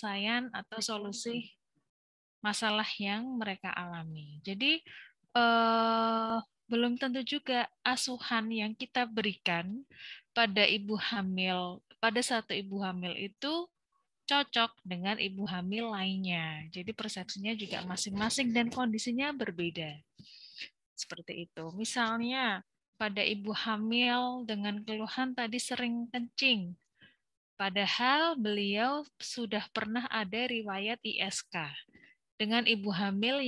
penyelesaian atau solusi masalah yang mereka alami. Jadi belum tentu juga asuhan yang kita berikan pada ibu hamil, pada satu ibu hamil itu cocok dengan ibu hamil lainnya. Jadi persepsinya juga masing-masing dan kondisinya berbeda. Seperti itu. Misalnya pada ibu hamil dengan keluhan tadi sering kencing. Padahal beliau sudah pernah ada riwayat ISK. Dengan ibu hamil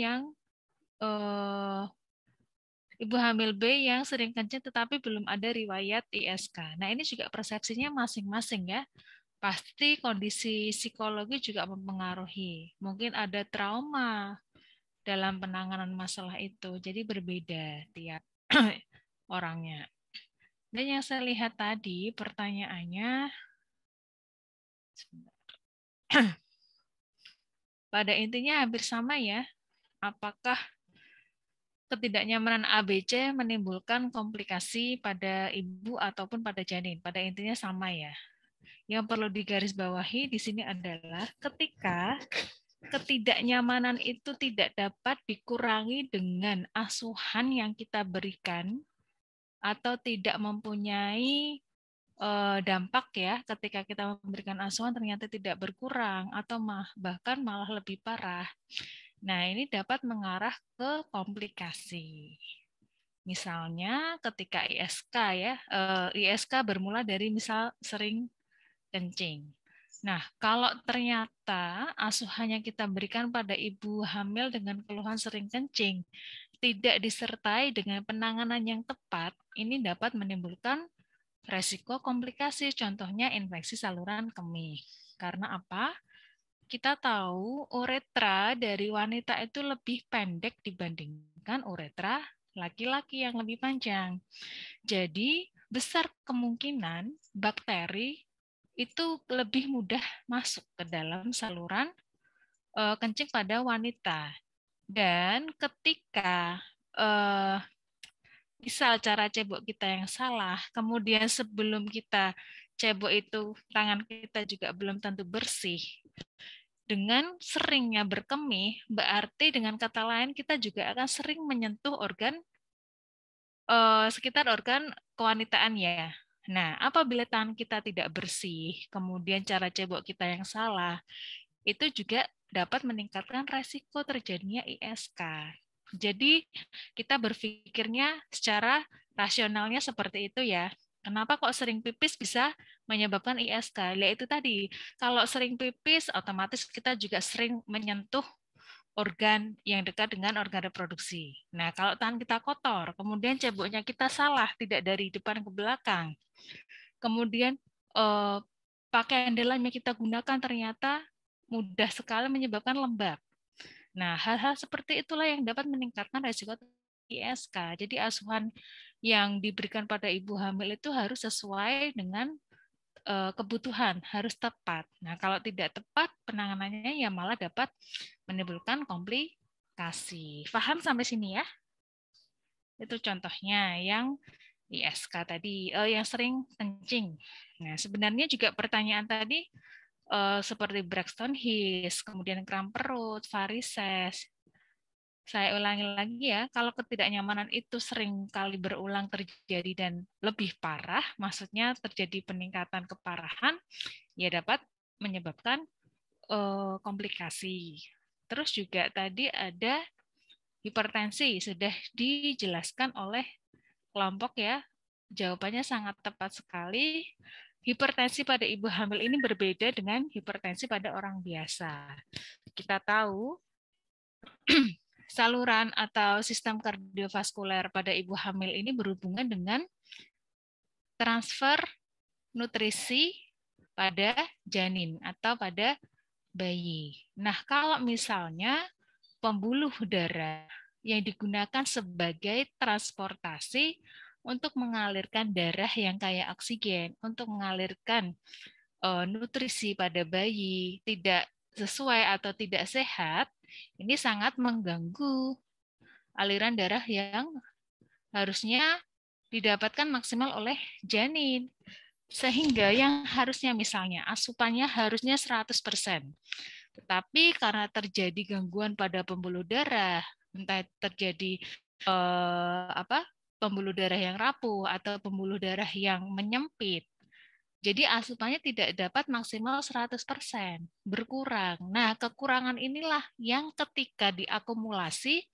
B yang sering kencing tetapi belum ada riwayat ISK. Nah, ini juga persepsinya masing-masing ya. Pasti kondisi psikologi juga mempengaruhi. Mungkin ada trauma dalam penanganan masalah itu. Jadi berbeda tiap orangnya. Dan yang saya lihat tadi pertanyaannya pada intinya hampir sama ya. Apakah ketidaknyamanan ABC menimbulkan komplikasi pada ibu ataupun pada janin? Pada intinya sama ya. Yang perlu digarisbawahi di sini adalah ketika ketidaknyamanan itu tidak dapat dikurangi dengan asuhan yang kita berikan atau tidak mempunyai dampak ya ketika kita memberikan asuhan ternyata tidak berkurang atau bahkan malah lebih parah. Nah, ini dapat mengarah ke komplikasi. Misalnya ketika ISK ya, ISK bermula dari misal sering kencing. Nah, kalau ternyata asuhan yang kita berikan pada ibu hamil dengan keluhan sering kencing tidak disertai dengan penanganan yang tepat, ini dapat menimbulkan resiko komplikasi, contohnya infeksi saluran kemih. Karena apa? Kita tahu uretra dari wanita itu lebih pendek dibandingkan uretra laki-laki yang lebih panjang. Jadi, besar kemungkinan bakteri itu lebih mudah masuk ke dalam saluran kencing pada wanita. Dan ketika misal cara cebok kita yang salah, kemudian sebelum kita cebok itu tangan kita juga belum tentu bersih. Dengan seringnya berkemih, berarti dengan kata lain kita juga akan sering menyentuh organ sekitar organ kewanitaan ya. Nah, apabila tangan kita tidak bersih, kemudian cara cebok kita yang salah, itu juga dapat meningkatkan resiko terjadinya ISK. Jadi kita berpikirnya secara rasionalnya seperti itu ya. Kenapa kok sering pipis bisa menyebabkan ISK? Ya itu tadi, kalau sering pipis otomatis kita juga sering menyentuh organ yang dekat dengan organ reproduksi. Nah, kalau tangan kita kotor, kemudian ceboknya kita salah, tidak dari depan ke belakang, kemudian pakaian dalam yang kita gunakan ternyata mudah sekali menyebabkan lembab. Nah, hal-hal seperti itulah yang dapat meningkatkan resiko ISK. Jadi asuhan yang diberikan pada ibu hamil itu harus sesuai dengan kebutuhan, harus tepat. Nah, kalau tidak tepat penanganannya ya malah dapat menimbulkan komplikasi. Paham sampai sini ya? Itu contohnya yang ISK tadi, yang sering kencing. Nah, sebenarnya juga pertanyaan tadi seperti Braxton Hicks, kemudian kram perut, varises. Saya ulangi lagi ya, kalau ketidaknyamanan itu sering kali berulang terjadi dan lebih parah, maksudnya terjadi peningkatan keparahan, ya dapat menyebabkan komplikasi. Terus juga tadi ada hipertensi, sudah dijelaskan oleh kelompok ya. Jawabannya sangat tepat sekali. Hipertensi pada ibu hamil ini berbeda dengan hipertensi pada orang biasa. Kita tahu saluran atau sistem kardiovaskuler pada ibu hamil ini berhubungan dengan transfer nutrisi pada janin atau pada bayi. Nah, kalau misalnya pembuluh darah yang digunakan sebagai transportasi untuk mengalirkan darah yang kaya oksigen, untuk mengalirkan nutrisi pada bayi tidak sesuai atau tidak sehat, ini sangat mengganggu aliran darah yang harusnya didapatkan maksimal oleh janin. Sehingga yang harusnya misalnya asupannya harusnya 100%. Tetapi karena terjadi gangguan pada pembuluh darah, entah terjadi pembuluh darah yang rapuh atau pembuluh darah yang menyempit, jadi asupannya tidak dapat maksimal 100%, berkurang. Nah, kekurangan inilah yang ketika diakumulasi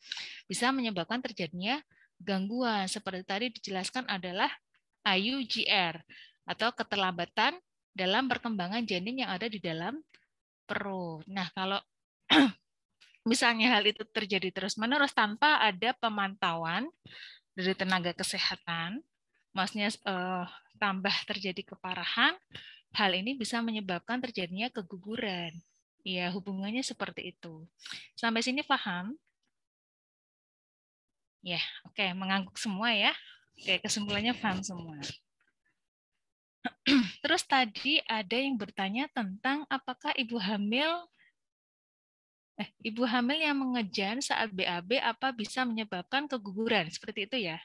bisa menyebabkan terjadinya gangguan. Seperti tadi dijelaskan adalah IUGR atau keterlambatan dalam perkembangan janin yang ada di dalam perut. Nah, kalau misalnya hal itu terjadi terus-menerus tanpa ada pemantauan dari tenaga kesehatan, maksudnya tambah terjadi keparahan, hal ini bisa menyebabkan terjadinya keguguran. Ya, hubungannya seperti itu. Sampai sini paham? Ya, oke, mengangguk semua ya. Oke, kesimpulannya paham semua. Terus tadi ada yang bertanya tentang apakah ibu hamil yang mengejan saat BAB apa bisa menyebabkan keguguran? Seperti itu ya.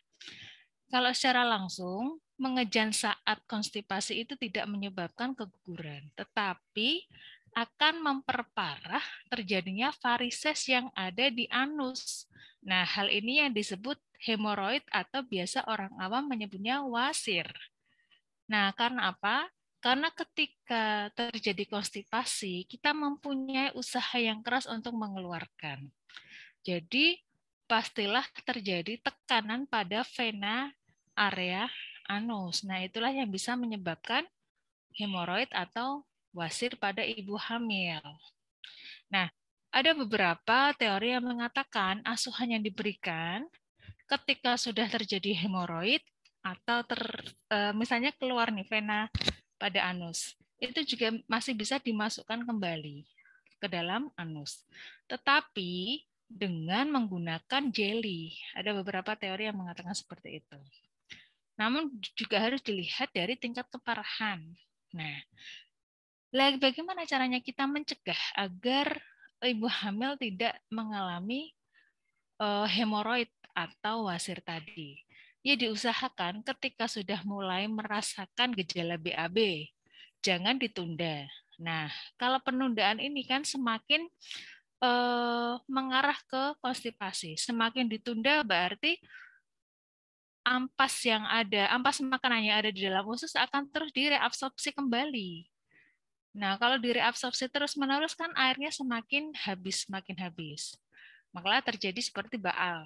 Kalau secara langsung, mengejan saat konstipasi itu tidak menyebabkan keguguran, tetapi akan memperparah terjadinya varises yang ada di anus. Nah, hal ini yang disebut hemoroid atau biasa orang awam menyebutnya wasir. Nah, karena apa? Karena ketika terjadi konstipasi, kita mempunyai usaha yang keras untuk mengeluarkan. Jadi, pastilah terjadi tekanan pada vena area anus. Nah, itulah yang bisa menyebabkan hemoroid atau wasir pada ibu hamil. Nah, ada beberapa teori yang mengatakan asuhan yang diberikan ketika sudah terjadi hemoroid atau misalnya keluar nih vena pada anus, itu juga masih bisa dimasukkan kembali ke dalam anus. Tetapi dengan menggunakan jelly. Ada beberapa teori yang mengatakan seperti itu. Namun juga harus dilihat dari tingkat keparahan. Nah, bagaimana caranya kita mencegah agar ibu hamil tidak mengalami hemoroid atau wasir tadi? Ya diusahakan ketika sudah mulai merasakan gejala BAB, jangan ditunda. Nah, kalau penundaan ini kan semakin mengarah ke konstipasi. Semakin ditunda berarti ampas makanan yang ada di dalam usus akan terus direabsorpsi kembali. Nah, kalau direabsorpsi terus-menerus kan airnya semakin habis. Maka terjadi seperti baal.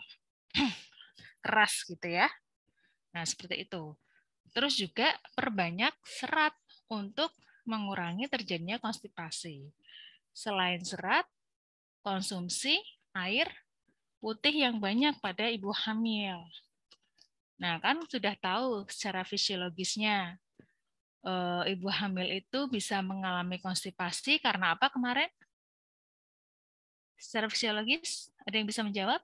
Keras gitu ya. Nah, seperti itu. Terus juga perbanyak serat untuk mengurangi terjadinya konstipasi. Selain serat, konsumsi air putih yang banyak pada ibu hamil. Nah, kan sudah tahu secara fisiologisnya ibu hamil itu bisa mengalami konstipasi karena apa kemarin? Secara fisiologis, ada yang bisa menjawab?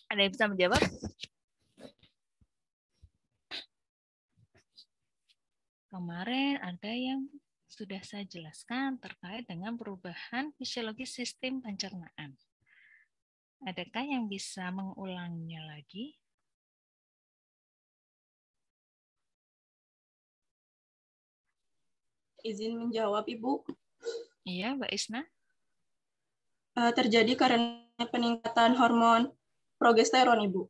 Ada yang bisa menjawab? Kemarin ada yang sudah saya jelaskan terkait dengan perubahan fisiologis sistem pencernaan. Adakah yang bisa mengulangnya lagi? Izin menjawab, Ibu. Iya, Mbak Isna. Terjadi karena peningkatan hormon progesteron, Ibu.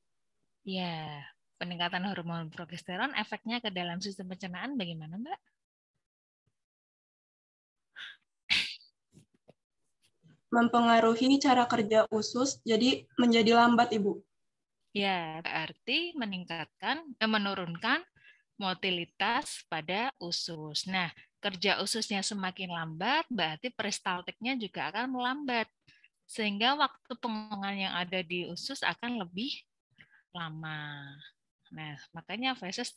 Ya, peningkatan hormon progesteron efeknya ke dalam sistem pencernaan bagaimana, Mbak? Mempengaruhi cara kerja usus, jadi menjadi lambat, Ibu. Ya, berarti menurunkan motilitas pada usus. Nah, kerja ususnya semakin lambat, berarti peristaltiknya juga akan melambat. Sehingga waktu pembuangan yang ada di usus akan lebih lama. Nah, makanya feses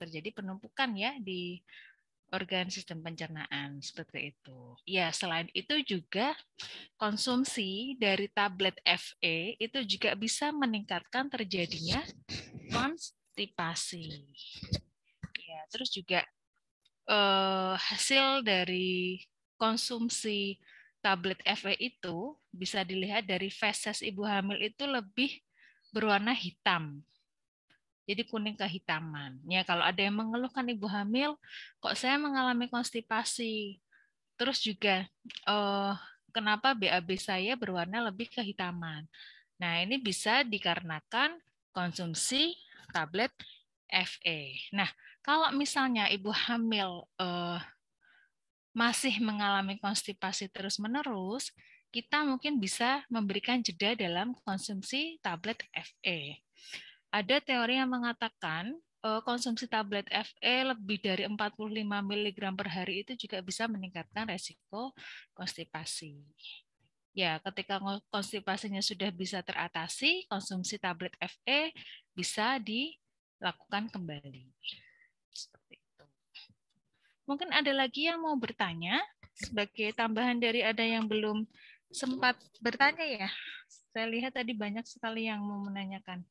terjadi penumpukan ya di organ sistem pencernaan seperti itu. Ya, selain itu juga konsumsi dari tablet FE itu juga bisa meningkatkan terjadinya konstipasi. Ya, terus juga hasil dari konsumsi tablet FE itu bisa dilihat dari feses ibu hamil itu lebih berwarna hitam. Jadi kuning kehitaman. Ya, kalau ada yang mengeluhkan ibu hamil, kok saya mengalami konstipasi. Terus juga kenapa BAB saya berwarna lebih kehitaman. Nah, ini bisa dikarenakan konsumsi tablet FE. Nah, kalau misalnya ibu hamil masih mengalami konstipasi terus-menerus, kita mungkin bisa memberikan jeda dalam konsumsi tablet FE. Ada teori yang mengatakan konsumsi tablet FE lebih dari 45 mg per hari itu juga bisa meningkatkan resiko konstipasi. Ya, ketika konstipasinya sudah bisa teratasi, konsumsi tablet FE bisa dilakukan kembali. Seperti itu. Mungkin ada lagi yang mau bertanya sebagai tambahan dari ada yang belum sempat bertanya ya. Saya lihat tadi banyak sekali yang mau menanyakan.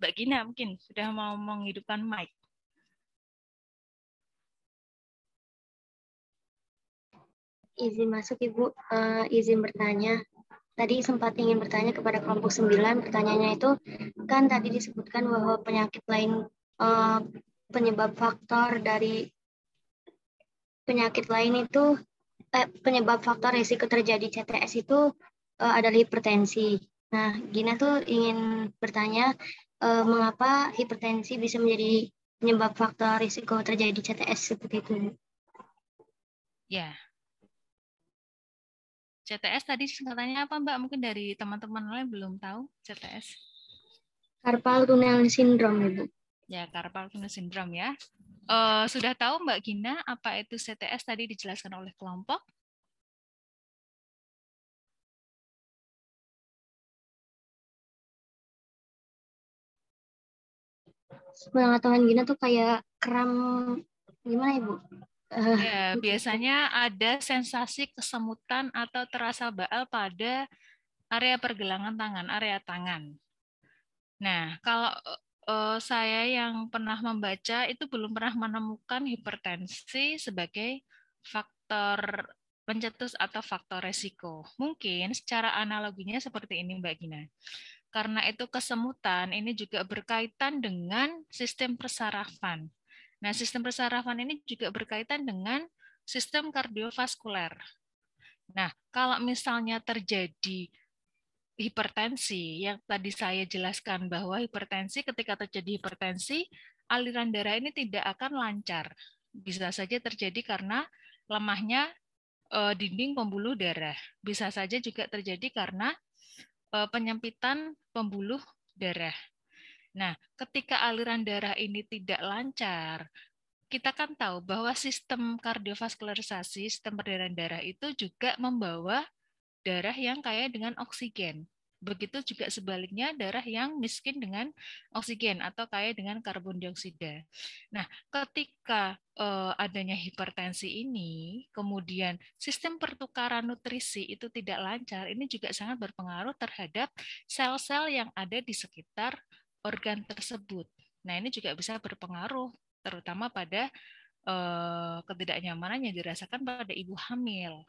Mbak Gina mungkin sudah mau menghidupkan mic. Izin masuk Ibu, izin bertanya. Tadi sempat ingin bertanya kepada kelompok 9, pertanyaannya itu kan tadi disebutkan bahwa penyakit lain, penyebab faktor dari penyakit lain itu, penyebab faktor risiko terjadi CTS itu adalah hipertensi. Nah, Gina tuh ingin bertanya, mengapa hipertensi bisa menjadi penyebab faktor risiko terjadi CTS seperti itu? Ya. CTS tadi singkatannya apa Mbak? Mungkin dari teman-teman lain belum tahu CTS. Carpal tunnel syndrome, Ibu. Ya, carpal tunnel syndrome ya. Sudah tahu Mbak Gina apa itu CTS tadi dijelaskan oleh kelompok? Pengetahuan Gina tuh kayak kram, gimana Ibu? Ya, biasanya ada sensasi kesemutan atau terasa baal pada area pergelangan tangan, area tangan. Nah, kalau saya yang pernah membaca itu belum pernah menemukan hipertensi sebagai faktor pencetus atau faktor resiko. Mungkin secara analoginya seperti ini Mbak Gina. Karena itu kesemutan ini juga berkaitan dengan sistem persarafan. Nah, sistem persarafan ini juga berkaitan dengan sistem kardiovaskuler. Nah, kalau misalnya terjadi hipertensi, yang tadi saya jelaskan bahwa hipertensi ketika terjadi hipertensi, aliran darah ini tidak akan lancar. Bisa saja terjadi karena lemahnya dinding pembuluh darah. Bisa saja juga terjadi karena penyempitan pembuluh darah. Nah, ketika aliran darah ini tidak lancar, kita kan tahu bahwa sistem kardiovaskularisasi, sistem peredaran darah itu juga membawa darah yang kaya dengan oksigen. Begitu juga sebaliknya darah yang miskin dengan oksigen atau kaya dengan karbon dioksida. Nah, ketika adanya hipertensi ini, kemudian sistem pertukaran nutrisi itu tidak lancar, ini juga sangat berpengaruh terhadap sel-sel yang ada di sekitar organ tersebut. Nah, ini juga bisa berpengaruh terutama pada ketidaknyamanan yang dirasakan pada ibu hamil.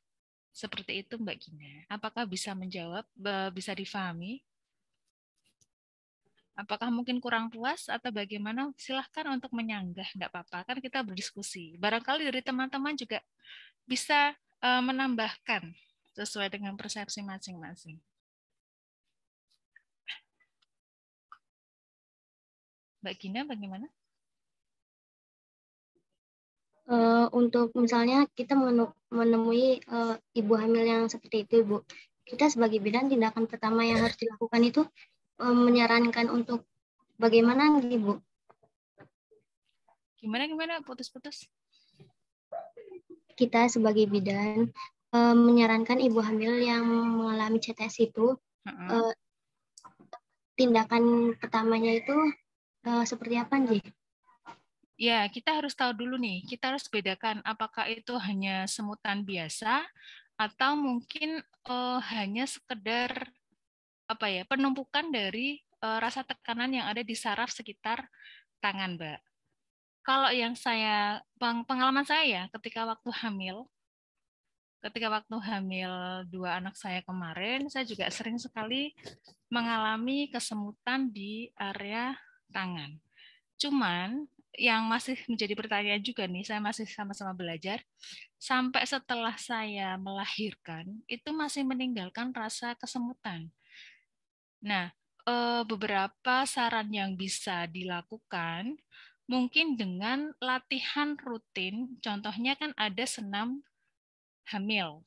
Seperti itu Mbak Gina. Apakah bisa menjawab, bisa difahami? Apakah mungkin kurang puas atau bagaimana? Silahkan untuk menyanggah, nggak apa-apa. Kan kita berdiskusi. Barangkali dari teman-teman juga bisa menambahkan sesuai dengan persepsi masing-masing. Mbak Gina, bagaimana? Untuk misalnya kita menemui ibu hamil yang seperti itu, Ibu. Kita sebagai bidan, tindakan pertama yang harus dilakukan itu menyarankan untuk bagaimana, Ibu? Gimana? Putus-putus. Kita sebagai bidan menyarankan ibu hamil yang mengalami CTS itu tindakan pertamanya itu seperti apa, Nji? Ya, kita harus tahu dulu nih, kita harus bedakan apakah itu hanya semutan biasa atau mungkin hanya sekedar apa ya, penumpukan dari rasa tekanan yang ada di saraf sekitar tangan, Mbak. Kalau yang pengalaman saya ketika waktu hamil, ketika waktu hamil 2 anak saya kemarin, saya juga sering sekali mengalami kesemutan di area tangan. Cuman yang masih menjadi pertanyaan juga nih, saya masih sama-sama belajar, sampai setelah saya melahirkan, itu masih meninggalkan rasa kesemutan. Nah, beberapa saran yang bisa dilakukan, mungkin dengan latihan rutin, contohnya kan ada senam hamil.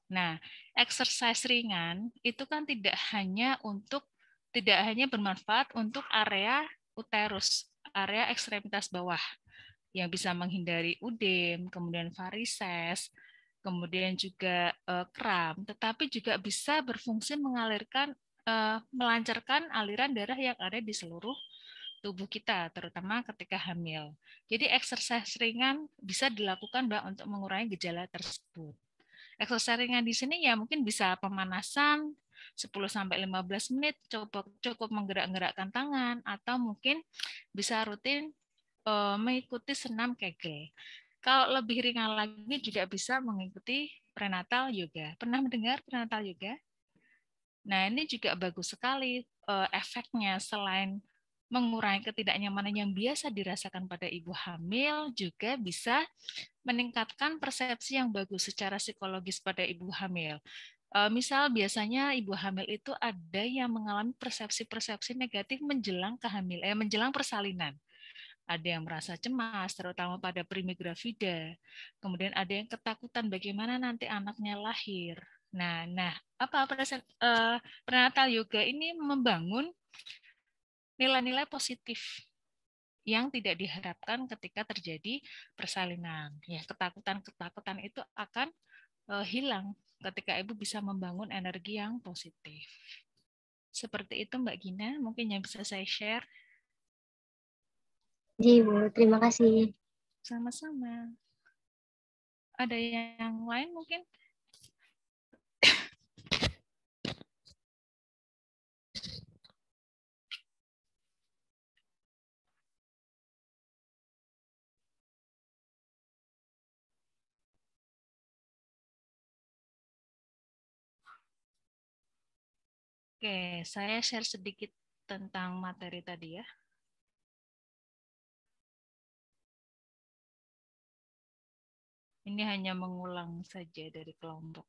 Nah, exercise ringan itu kan tidak hanya bermanfaat untuk area uterus, area ekstremitas bawah yang bisa menghindari udem, kemudian varises, kemudian juga kram, tetapi juga bisa berfungsi melancarkan aliran darah yang ada di seluruh tubuh kita, terutama ketika hamil. Jadi exercise ringan bisa dilakukan Mbak untuk mengurangi gejala tersebut. Exercise ringan di sini ya mungkin bisa pemanasan 10-15 menit, cukup menggerak-gerakkan tangan, atau mungkin bisa rutin mengikuti senam Kegel. Kalau lebih ringan lagi juga bisa mengikuti prenatal yoga. Pernah mendengar prenatal yoga? Nah, ini juga bagus sekali efeknya. Selain mengurangi ketidaknyamanan yang biasa dirasakan pada ibu hamil, juga bisa meningkatkan persepsi yang bagus secara psikologis pada ibu hamil. Misal biasanya ibu hamil itu ada yang mengalami persepsi-persepsi negatif menjelang menjelang persalinan. Ada yang merasa cemas, terutama pada primigravida. Kemudian ada yang ketakutan bagaimana nanti anaknya lahir. Nah, prenatal yoga ini membangun nilai-nilai positif yang tidak diharapkan ketika terjadi persalinan. Ya, ketakutan-ketakutan itu akan hilang ketika ibu bisa membangun energi yang positif. Seperti itu Mbak Gina, mungkin yang bisa saya share. Ji, Bu, terima kasih. Sama-sama. Ada yang lain mungkin? Oke, saya share sedikit tentang materi tadi ya. Ini hanya mengulang saja dari kelompok.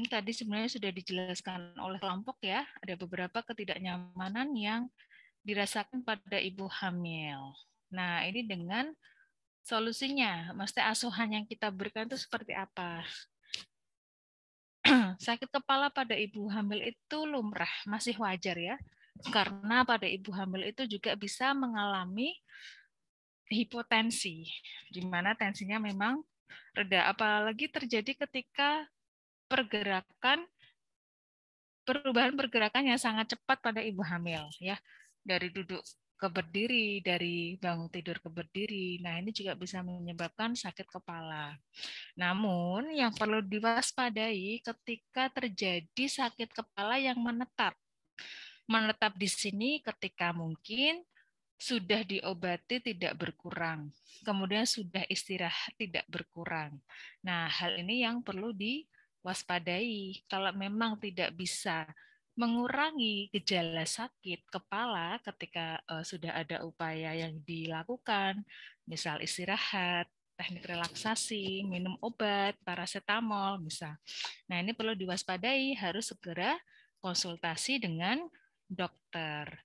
Tadi sebenarnya sudah dijelaskan oleh kelompok ya, ada beberapa ketidaknyamanan yang dirasakan pada ibu hamil. Nah, ini dengan solusinya, maksudnya asuhan yang kita berikan itu seperti apa? Sakit kepala pada ibu hamil itu lumrah, masih wajar ya, karena pada ibu hamil itu juga bisa mengalami hipotensi, di mana tensinya memang reda, apalagi terjadi ketika perubahan pergerakan yang sangat cepat pada ibu hamil ya, dari duduk ke berdiri, dari bangun tidur ke berdiri. Nah, ini juga bisa menyebabkan sakit kepala. Namun yang perlu diwaspadai ketika terjadi sakit kepala yang menetap. Menetap di sini ketika mungkin sudah diobati tidak berkurang, kemudian sudah istirahat tidak berkurang. Nah, hal ini yang perlu diwaspadai. Kalau memang tidak bisa mengurangi gejala sakit kepala ketika sudah ada upaya yang dilakukan, misal istirahat, teknik relaksasi, minum obat, paracetamol, misal. Nah, ini perlu diwaspadai, harus segera konsultasi dengan dokter.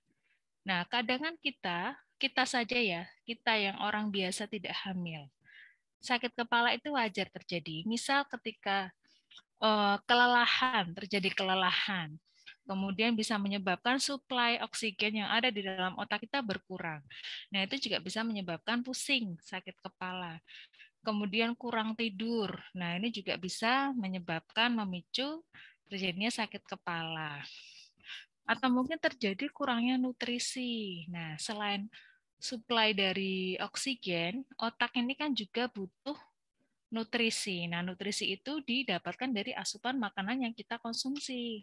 Nah, kadang kita saja ya, kita yang orang biasa tidak hamil. Sakit kepala itu wajar terjadi. Misal ketika terjadi kelelahan, kemudian bisa menyebabkan suplai oksigen yang ada di dalam otak kita berkurang. Nah, itu juga bisa menyebabkan pusing, sakit kepala. Kemudian kurang tidur. Nah, ini juga bisa menyebabkan memicu terjadinya sakit kepala. Atau mungkin terjadi kurangnya nutrisi. Nah, selain suplai dari oksigen, otak ini kan juga butuh nutrisi. Nah, nutrisi itu didapatkan dari asupan makanan yang kita konsumsi.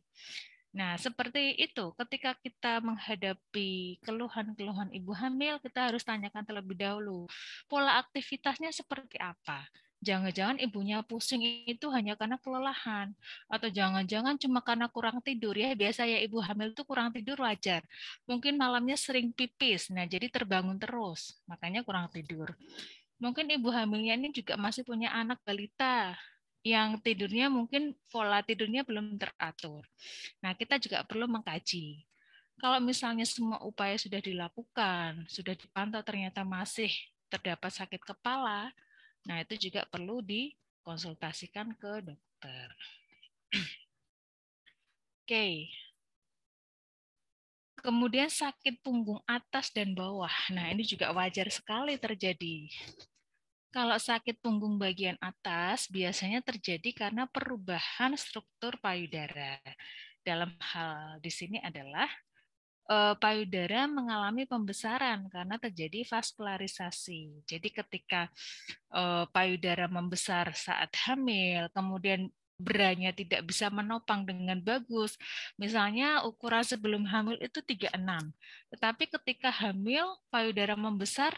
Nah, seperti itu. Ketika kita menghadapi keluhan-keluhan ibu hamil, kita harus tanyakan terlebih dahulu, pola aktivitasnya seperti apa? Jangan-jangan ibunya pusing itu hanya karena kelelahan, atau jangan-jangan cuma karena kurang tidur. Ya, biasa ya ibu hamil itu kurang tidur wajar. Mungkin malamnya sering pipis, nah jadi terbangun terus, makanya kurang tidur. Mungkin ibu hamilnya ini juga masih punya anak balita yang tidurnya mungkin pola tidurnya belum teratur. Nah, kita juga perlu mengkaji. Kalau misalnya semua upaya sudah dilakukan, sudah dipantau ternyata masih terdapat sakit kepala, nah itu juga perlu dikonsultasikan ke dokter. Oke. Kemudian sakit punggung atas dan bawah. Nah, ini juga wajar sekali terjadi. Kalau sakit punggung bagian atas biasanya terjadi karena perubahan struktur payudara. Dalam hal di sini adalah payudara mengalami pembesaran karena terjadi vaskularisasi. Jadi ketika payudara membesar saat hamil, kemudian beranya tidak bisa menopang dengan bagus. Misalnya ukuran sebelum hamil itu 36. Tetapi ketika hamil payudara membesar,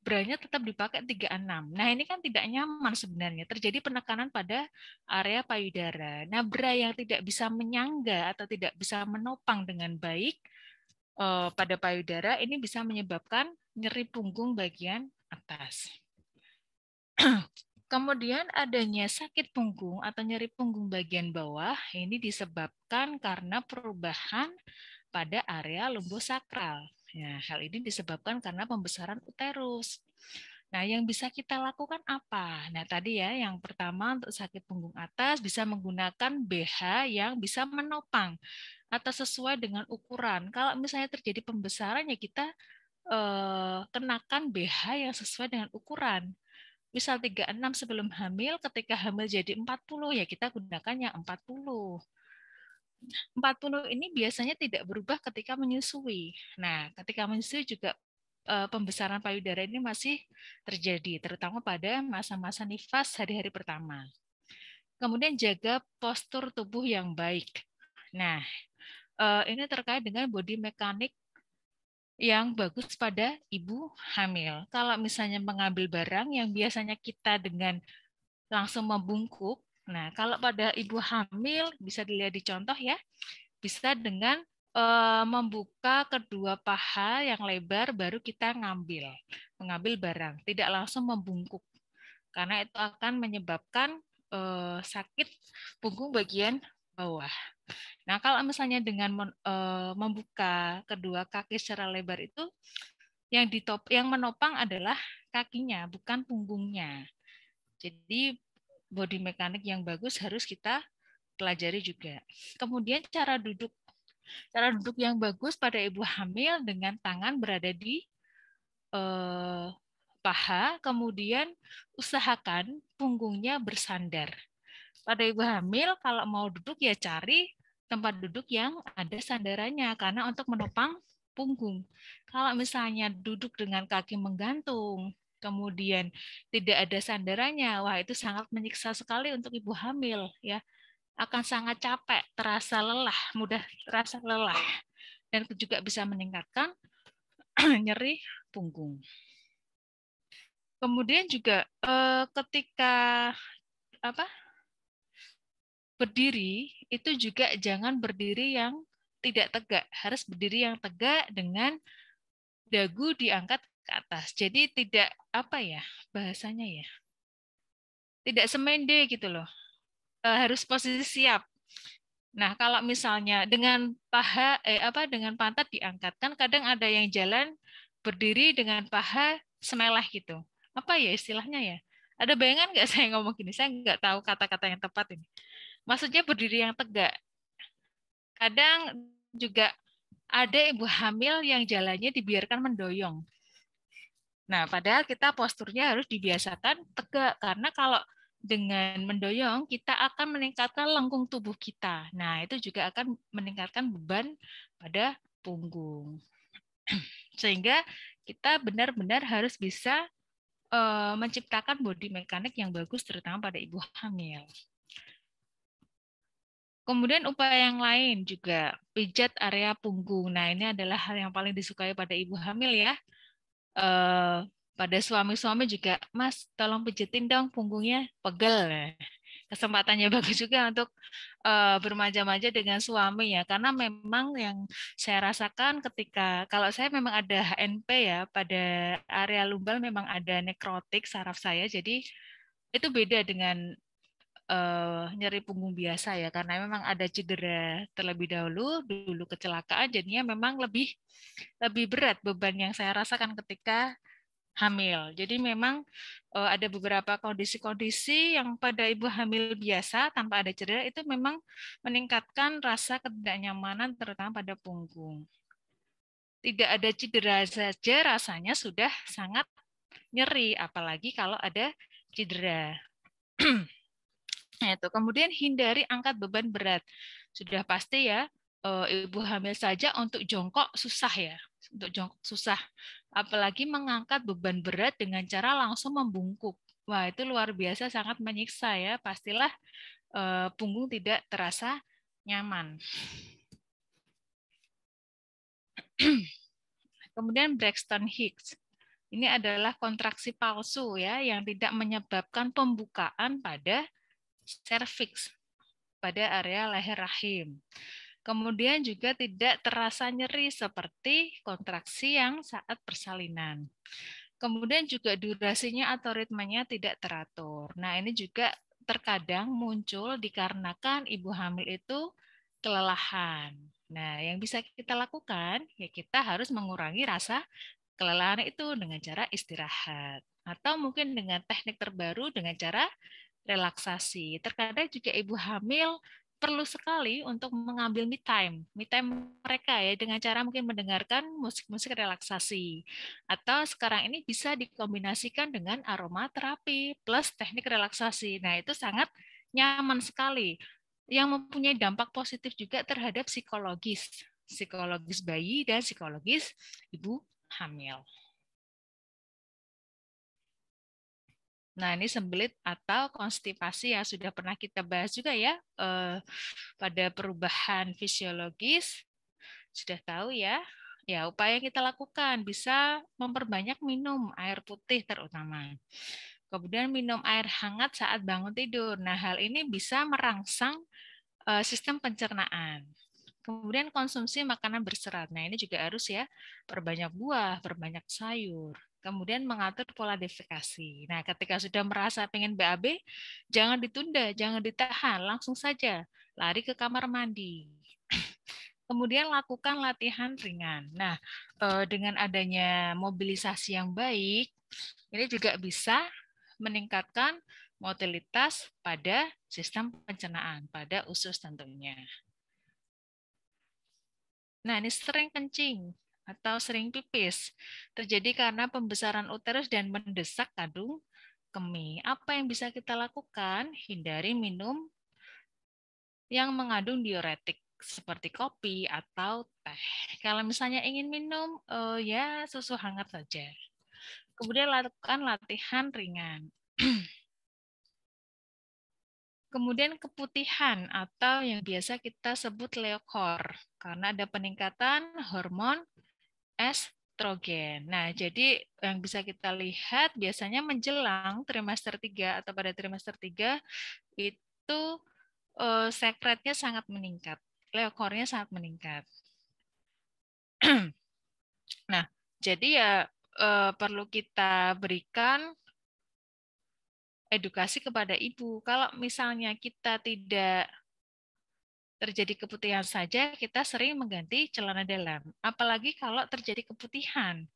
beranya tetap dipakai 36. Nah, ini kan tidak nyaman sebenarnya. Terjadi penekanan pada area payudara. Nah, bra yang tidak bisa menyangga atau tidak bisa menopang dengan baik pada payudara ini bisa menyebabkan nyeri punggung bagian atas. Kemudian adanya sakit punggung atau nyeri punggung bagian bawah ini disebabkan karena perubahan pada area lumbosakral. Nah, hal ini disebabkan karena pembesaran uterus. Nah, yang bisa kita lakukan apa? Nah, tadi ya, yang pertama untuk sakit punggung atas bisa menggunakan BH yang bisa menopang atau sesuai dengan ukuran. Kalau misalnya terjadi pembesaran ya kita kenakan BH yang sesuai dengan ukuran. Misal 36 sebelum hamil, ketika hamil jadi 40 ya kita gunakan yang 40. 40 ini biasanya tidak berubah ketika menyusui. Nah, ketika menyusui juga pembesaran payudara ini masih terjadi, terutama pada masa-masa nifas hari-hari pertama. Kemudian jaga postur tubuh yang baik. Nah, ini terkait dengan body mekanik yang bagus pada ibu hamil. Kalau misalnya mengambil barang yang biasanya kita dengan langsung membungkuk, nah kalau pada ibu hamil bisa dilihat di contoh ya, bisa dengan membuka kedua paha yang lebar baru kita mengambil barang, tidak langsung membungkuk, karena itu akan menyebabkan sakit punggung bagian bawah. Nah, kalau misalnya dengan membuka kedua kaki secara lebar itu yang menopang adalah kakinya, bukan punggungnya. Jadi body mekanik yang bagus harus kita pelajari juga. Kemudian cara duduk yang bagus pada ibu hamil dengan tangan berada di paha, kemudian usahakan punggungnya bersandar. Pada ibu hamil kalau mau duduk ya cari tempat duduk yang ada sandarannya karena untuk menopang punggung. Kalau misalnya duduk dengan kaki menggantung, kemudian tidak ada sandarannya, wah itu sangat menyiksa sekali untuk ibu hamil ya. Akan sangat capek, terasa lelah, mudah terasa lelah dan juga bisa meningkatkan nyeri punggung. Kemudian juga ketika berdiri itu juga jangan berdiri yang tidak tegak, harus berdiri yang tegak dengan dagu diangkat ke atas. Jadi tidak bahasanya ya, tidak semende gitu loh. Harus posisi siap. Nah, kalau misalnya dengan dengan pantat diangkat, kan kadang ada yang jalan berdiri dengan paha semelah gitu. Apa ya istilahnya ya? Ada bayangan nggak saya ngomong gini? Saya nggak tahu kata-kata yang tepat ini. Maksudnya berdiri yang tegak. Kadang juga ada ibu hamil yang jalannya dibiarkan mendoyong. Nah, padahal kita posturnya harus dibiasakan tegak, karena kalau dengan mendoyong, kita akan meningkatkan lengkung tubuh kita. Nah, itu juga akan meningkatkan beban pada punggung. Sehingga kita benar-benar harus bisa menciptakan body mekanik yang bagus, terutama pada ibu hamil. Kemudian upaya yang lain juga, pijat area punggung. Nah, ini adalah hal yang paling disukai pada ibu hamil ya. Pada suami-suami juga, Mas, tolong pijetin dong punggungnya, pegel. Kesempatannya bagus juga untuk bermanja-manja dengan suami ya, karena memang yang saya rasakan ketika kalau saya memang ada HNP ya, pada area lumbal memang ada nekrotik saraf saya, jadi itu beda dengan nyeri punggung biasa ya, karena memang ada cedera terlebih dulu kecelakaan, jadinya memang lebih berat beban yang saya rasakan ketika hamil. Jadi memang ada beberapa kondisi-kondisi yang pada ibu hamil biasa tanpa ada cedera itu memang meningkatkan rasa ketidaknyamanan terutama pada punggung. Tidak ada cedera saja rasanya sudah sangat nyeri, apalagi kalau ada cedera. Itu. Kemudian hindari angkat beban berat. Sudah pasti ya, ibu hamil saja untuk jongkok susah ya. Untuk jongkok susah. Apalagi mengangkat beban berat dengan cara langsung membungkuk. Wah, itu luar biasa, sangat menyiksa ya. Pastilah punggung tidak terasa nyaman. Kemudian Braxton Hicks. Ini adalah kontraksi palsu ya yang tidak menyebabkan pembukaan pada serviks, pada area leher rahim. Kemudian juga tidak terasa nyeri seperti kontraksi yang saat persalinan. Kemudian juga durasinya atau ritmenya tidak teratur. Nah, ini juga terkadang muncul dikarenakan ibu hamil itu kelelahan. Nah, yang bisa kita lakukan, ya kita harus mengurangi rasa kelelahan itu dengan cara istirahat. Atau mungkin dengan teknik terbaru dengan cara relaksasi. Terkadang juga ibu hamil perlu sekali untuk mengambil me time mereka ya dengan cara mungkin mendengarkan musik-musik relaksasi. Atau sekarang ini bisa dikombinasikan dengan aromaterapi plus teknik relaksasi. Nah, itu sangat nyaman sekali. Yang mempunyai dampak positif juga terhadap psikologis bayi dan psikologis ibu hamil. Nah, ini sembelit atau konstipasi yang sudah pernah kita bahas juga ya pada perubahan fisiologis. Sudah tahu ya. Ya, upaya yang kita lakukan bisa memperbanyak minum air putih terutama. Kemudian minum air hangat saat bangun tidur. Nah, hal ini bisa merangsang sistem pencernaan. Kemudian konsumsi makanan berserat. Nah, ini juga harus ya, perbanyak buah, perbanyak sayur. Kemudian mengatur pola defekasi. Nah, ketika sudah merasa pengen BAB, jangan ditunda, jangan ditahan, langsung saja lari ke kamar mandi. Kemudian lakukan latihan ringan. Nah, dengan adanya mobilisasi yang baik, ini juga bisa meningkatkan motilitas pada sistem pencernaan, pada usus tentunya. Nah, ini sering kencing atau sering pipis terjadi karena pembesaran uterus dan mendesak kandung kemih. Apa yang bisa kita lakukan? Hindari minum yang mengandung diuretik seperti kopi atau teh. Kalau misalnya ingin minum, ya susu hangat saja. Kemudian lakukan latihan ringan. Kemudian keputihan atau yang biasa kita sebut leukor karena ada peningkatan hormon estrogen. Nah, jadi yang bisa kita lihat biasanya menjelang trimester 3 atau pada trimester 3 itu sekretnya sangat meningkat. Leukornya sangat meningkat. Nah, jadi ya perlu kita berikan edukasi kepada ibu. Kalau misalnya kita tidak terjadi keputihan saja, kita sering mengganti celana dalam. Apalagi kalau terjadi keputihan.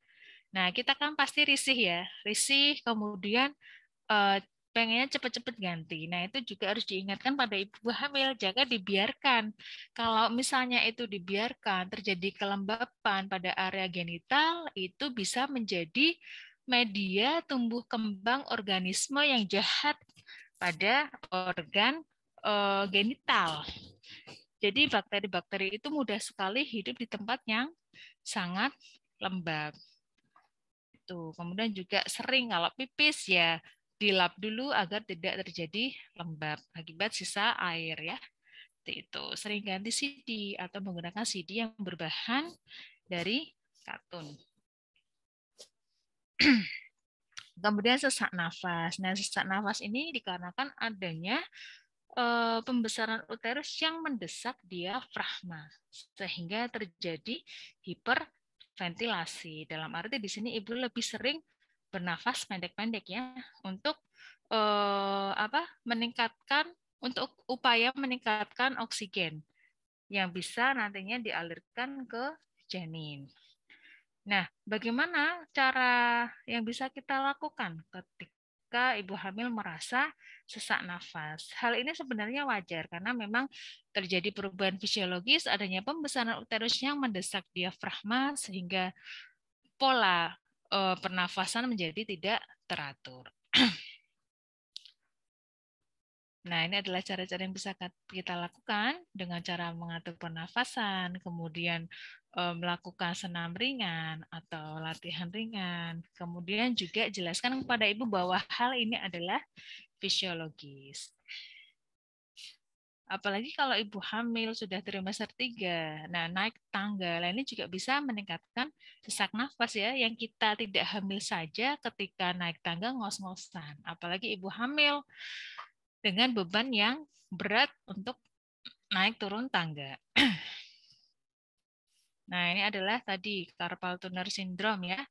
Nah, kita kan pasti risih ya. Risih, kemudian pengennya cepat-cepat ganti. Nah, itu juga harus diingatkan pada ibu hamil, jangan dibiarkan. Kalau misalnya itu dibiarkan, terjadi kelembapan pada area genital, itu bisa menjadi media tumbuh kembang organisme yang jahat pada organ genital. Jadi bakteri-bakteri itu mudah sekali hidup di tempat yang sangat lembab. Itu. Kemudian juga sering kalau pipis ya dilap dulu agar tidak terjadi lembab akibat sisa air ya. Itu. Sering ganti CD atau menggunakan CD yang berbahan dari katun. Kemudian sesak nafas. Nah, sesak nafas ini dikarenakan adanya pembesaran uterus yang mendesak diafragma sehingga terjadi hiperventilasi. Dalam arti di sini ibu lebih sering bernafas pendek-pendek ya untuk untuk upaya meningkatkan oksigen yang bisa nantinya dialirkan ke janin. Nah, bagaimana cara yang bisa kita lakukan ketika ibu hamil merasa sesak nafas? Hal ini sebenarnya wajar karena memang terjadi perubahan fisiologis, adanya pembesaran uterus yang mendesak diafragma sehingga pola pernafasan menjadi tidak teratur. Nah, ini adalah cara-cara yang bisa kita lakukan dengan cara mengatur pernafasan, kemudian melakukan senam ringan atau latihan ringan. Kemudian juga jelaskan kepada ibu bahwa hal ini adalah fisiologis. Apalagi kalau ibu hamil sudah trimester 3, nah naik tangga, ini juga bisa meningkatkan sesak nafas ya, yang kita tidak hamil saja ketika naik tangga ngos-ngosan. Apalagi ibu hamil dengan beban yang berat untuk naik turun tangga. Nah, ini adalah tadi carpal tunnel syndrome ya.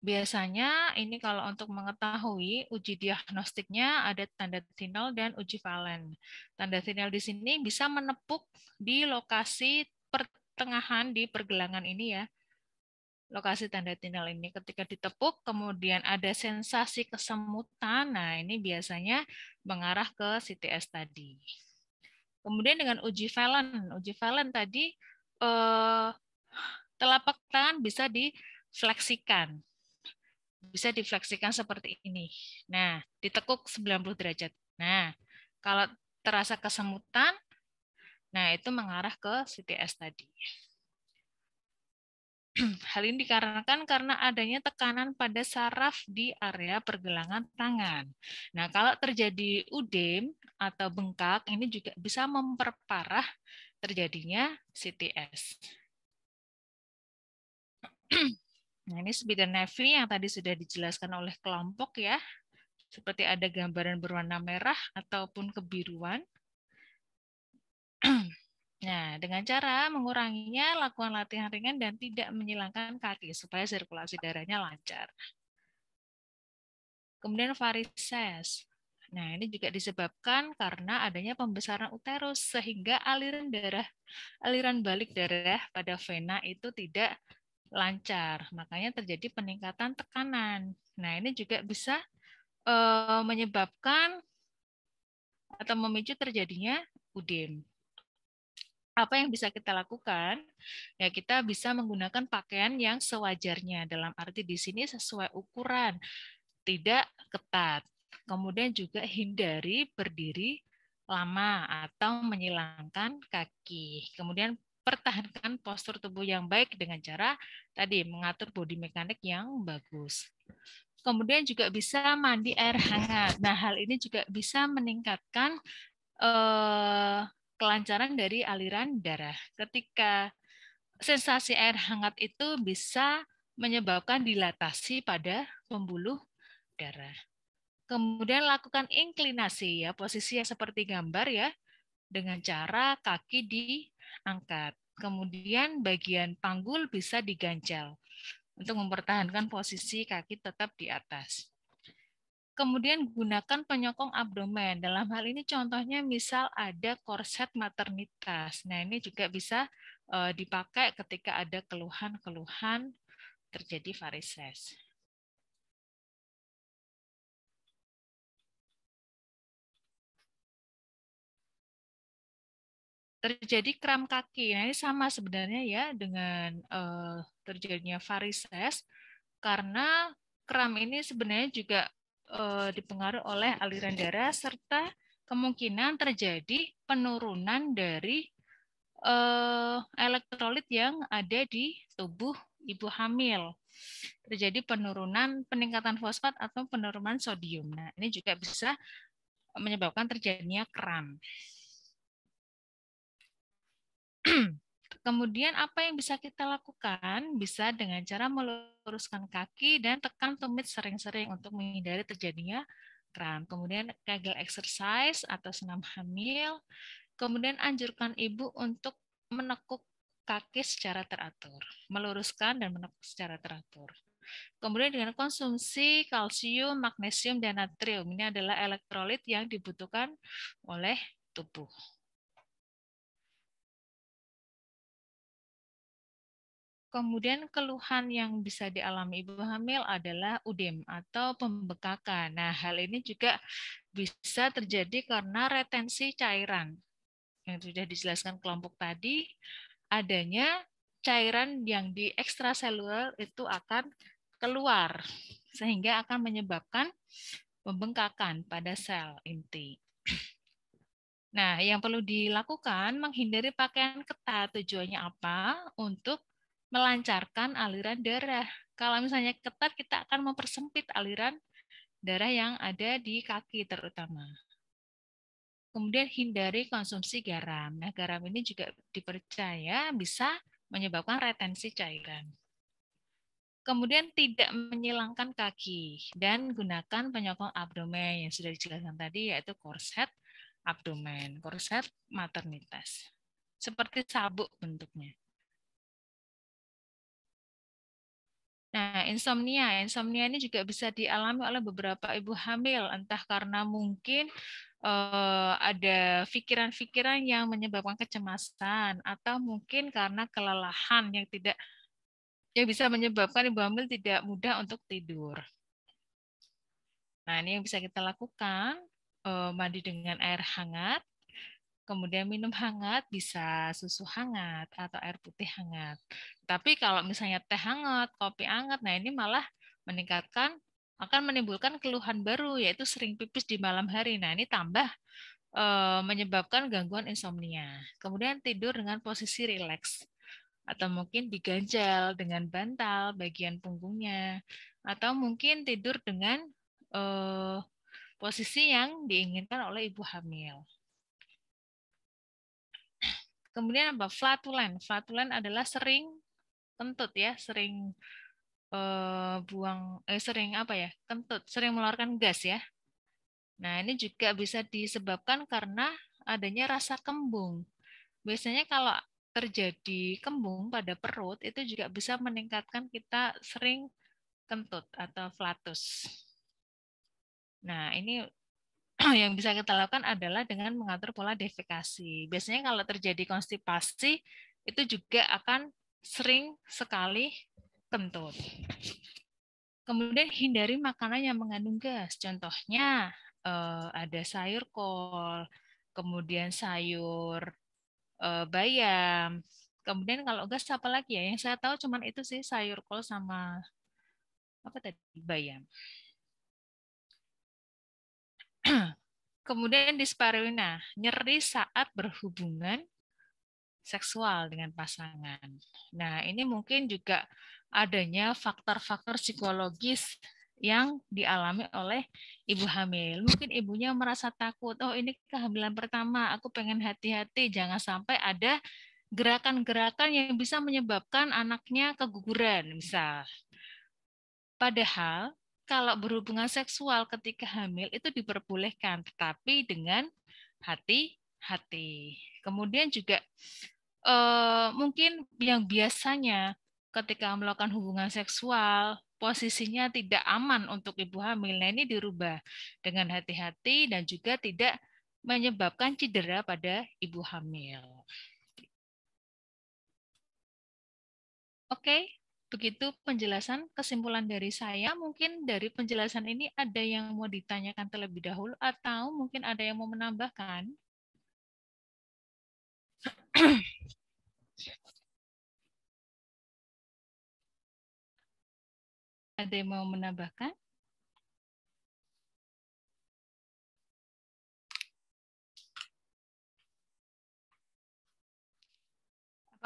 Biasanya ini kalau untuk mengetahui uji diagnostiknya ada tanda tinel dan uji valen. Tanda tinel di sini bisa menepuk di lokasi pertengahan di pergelangan ini ya. Lokasi tanda tinel ini ketika ditepuk kemudian ada sensasi kesemutan. Nah, ini biasanya mengarah ke CTS tadi. Kemudian dengan uji valen tadi telapak tangan bisa difleksikan. Bisa difleksikan seperti ini. Nah, ditekuk 90 derajat. Nah, kalau terasa kesemutan, nah itu mengarah ke CTS tadi. Hal ini dikarenakan karena adanya tekanan pada saraf di area pergelangan tangan. Nah, kalau terjadi udem atau bengkak, ini juga bisa memperparah terjadinya CTS. Nah, ini speed and navy yang tadi sudah dijelaskan oleh kelompok ya. Seperti ada gambaran berwarna merah ataupun kebiruan. Nah, dengan cara menguranginya, lakukan latihan ringan dan tidak menyilangkan kaki supaya sirkulasi darahnya lancar. Kemudian varises. Nah, ini juga disebabkan karena adanya pembesaran uterus sehingga aliran balik darah pada vena itu tidak lancar. Makanya terjadi peningkatan tekanan. Nah, ini juga bisa menyebabkan atau memicu terjadinya udem. Apa yang bisa kita lakukan? Ya, kita bisa menggunakan pakaian yang sewajarnya. Dalam arti di sini sesuai ukuran, tidak ketat. Kemudian juga hindari berdiri lama atau menyilangkan kaki. Kemudian pertahankan postur tubuh yang baik dengan cara tadi mengatur body mekanik yang bagus. Kemudian juga bisa mandi air hangat. Nah, hal ini juga bisa meningkatkan kelancaran dari aliran darah. Ketika sensasi air hangat itu bisa menyebabkan dilatasi pada pembuluh darah. Kemudian lakukan inklinasi ya, posisi yang seperti gambar ya, dengan cara kaki diangkat. Kemudian bagian panggul bisa diganjal untuk mempertahankan posisi kaki tetap di atas. Kemudian gunakan penyokong abdomen. Dalam hal ini contohnya misal ada korset maternitas. Nah, ini juga bisa dipakai ketika ada keluhan-keluhan terjadi varises. Terjadi kram kaki. Nah, ini sama sebenarnya ya dengan terjadinya varises karena kram ini sebenarnya juga dipengaruhi oleh aliran darah serta kemungkinan terjadi penurunan dari elektrolit yang ada di tubuh ibu hamil. Terjadi peningkatan fosfat atau penurunan sodium. Nah, ini juga bisa menyebabkan terjadinya kram. Kemudian apa yang bisa kita lakukan? Bisa dengan cara meluruskan kaki dan tekan tumit sering-sering untuk menghindari terjadinya kram. Kemudian Kegel exercise atau senam hamil. Kemudian anjurkan ibu untuk menekuk kaki secara teratur, meluruskan dan menekuk secara teratur. Kemudian dengan konsumsi kalsium, magnesium, dan natrium. Ini adalah elektrolit yang dibutuhkan oleh tubuh. Kemudian keluhan yang bisa dialami ibu hamil adalah udem atau pembekakan. Nah, hal ini juga bisa terjadi karena retensi cairan. Yang sudah dijelaskan kelompok tadi, adanya cairan yang di ekstraseluler itu akan keluar, sehingga akan menyebabkan pembengkakan pada sel inti. Nah, yang perlu dilakukan, menghindari pakaian ketat. Tujuannya apa? Untuk melancarkan aliran darah. Kalau misalnya ketat, kita akan mempersempit aliran darah yang ada di kaki terutama. Kemudian hindari konsumsi garam. Nah, garam ini juga dipercaya bisa menyebabkan retensi cairan. Kemudian tidak menyilangkan kaki dan gunakan penyokong abdomen yang sudah dijelaskan tadi, yaitu korset abdomen, korset maternitas. Seperti sabuk bentuknya. Nah, insomnia ini juga bisa dialami oleh beberapa ibu hamil, entah karena mungkin ada pikiran-pikiran yang menyebabkan kecemasan, atau mungkin karena kelelahan yang bisa menyebabkan ibu hamil tidak mudah untuk tidur. Nah, ini yang bisa kita lakukan, mandi dengan air hangat, kemudian minum hangat, bisa susu hangat atau air putih hangat. Tapi kalau misalnya teh hangat, kopi hangat, nah ini malah akan menimbulkan keluhan baru, yaitu sering pipis di malam hari. Nah, ini tambah menyebabkan gangguan insomnia. Kemudian tidur dengan posisi rileks, atau mungkin diganjal dengan bantal bagian punggungnya, atau mungkin tidur dengan posisi yang diinginkan oleh ibu hamil. Kemudian apa? Flatulen. Flatulen adalah sering kentut ya, sering kentut, sering mengeluarkan gas ya. Nah, ini juga bisa disebabkan karena adanya rasa kembung. Biasanya kalau terjadi kembung pada perut, itu juga bisa meningkatkan kita sering kentut atau flatus. Nah, ini yang bisa kita lakukan adalah dengan mengatur pola defekasi. Biasanya kalau terjadi konstipasi, itu juga akan sering sekali kentut. Kemudian hindari makanan yang mengandung gas. Contohnya ada sayur kol, kemudian sayur bayam. Kemudian kalau gas apa lagi ya? Yang saya tahu cuman itu sih, sayur kol sama apa tadi? Bayam. Kemudian dispareunia, nyeri saat berhubungan seksual dengan pasangan. Nah, ini mungkin juga adanya faktor-faktor psikologis yang dialami oleh ibu hamil. Mungkin ibunya merasa takut, oh ini kehamilan pertama, aku pengen hati-hati, jangan sampai ada gerakan-gerakan yang bisa menyebabkan anaknya keguguran, misal. Padahal kalau berhubungan seksual ketika hamil itu diperbolehkan, tetapi dengan hati-hati. Kemudian juga mungkin yang biasanya ketika melakukan hubungan seksual posisinya tidak aman untuk ibu hamil, nah ini dirubah dengan hati-hati dan juga tidak menyebabkan cedera pada ibu hamil. Oke. Begitu penjelasan, kesimpulan dari saya. Mungkin dari penjelasan ini ada yang mau ditanyakan terlebih dahulu atau mungkin ada yang mau menambahkan. Ada yang mau menambahkan?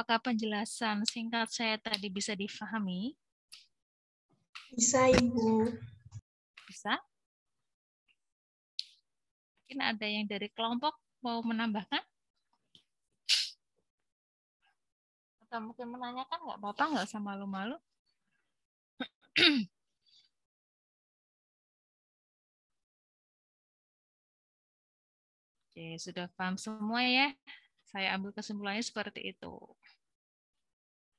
Apakah penjelasan singkat saya tadi bisa difahami? Bisa, Ibu. Bisa? Mungkin ada yang dari kelompok mau menambahkan? Atau mungkin menanyakan, nggak apa-apa, nggak usah malu-malu. Oke, sudah paham semua ya? Saya ambil kesimpulannya seperti itu.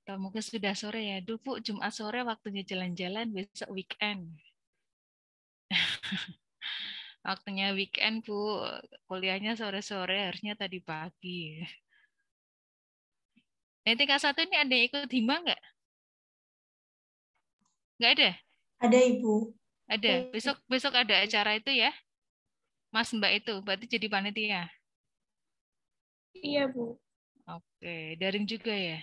Atau mungkin sudah sore ya, duh Bu, Jumat sore waktunya jalan-jalan, besok weekend. Waktunya weekend, Bu. Kuliahnya sore-sore, harusnya tadi pagi. Nah, tingkat 1 ini ada yang ikut hima nggak? Nggak ada? Ada, Ibu. Ada. Besok ada acara itu ya? Mas Mbak itu, berarti jadi panitia? Iya, Bu. Oke, daring juga ya?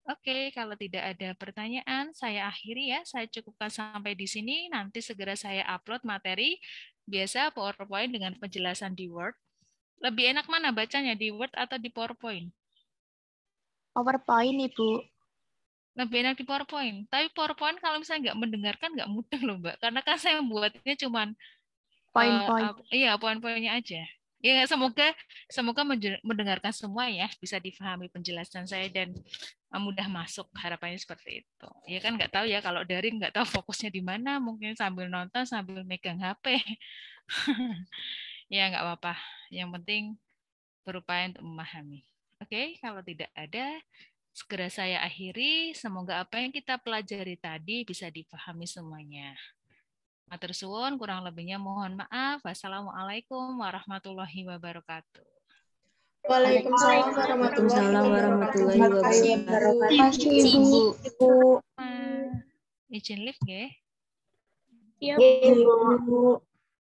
Oke, kalau tidak ada pertanyaan, saya akhiri ya. Saya cukupkan sampai di sini. Nanti segera saya upload materi biasa PowerPoint dengan penjelasan di Word. Lebih enak mana bacanya, di Word atau di PowerPoint? PowerPoint, Ibu. Lebih enak di PowerPoint. Tapi PowerPoint kalau misalnya nggak mendengarkan nggak mudah loh, Mbak. Karena kan saya buatnya cuman Poin-poin. iya, poin-poinnya aja. Ya, semoga mendengarkan semua ya, bisa difahami penjelasan saya dan mudah masuk, harapannya seperti itu. Ya kan nggak tahu ya, kalau daring nggak tahu fokusnya di mana, mungkin sambil nonton sambil megang HP. Ya nggak apa-apa, yang penting berupaya untuk memahami. Oke, kalau tidak ada, segera saya akhiri. Semoga apa yang kita pelajari tadi bisa dipahami semuanya. Matur suwun, kurang lebihnya mohon maaf. Wassalamualaikum warahmatullahi wabarakatuh. Waalaikumsalam warahmatullahi wabarakatuh. Terima kasih, Ibu. Izin lift nggih. Iya, Bu.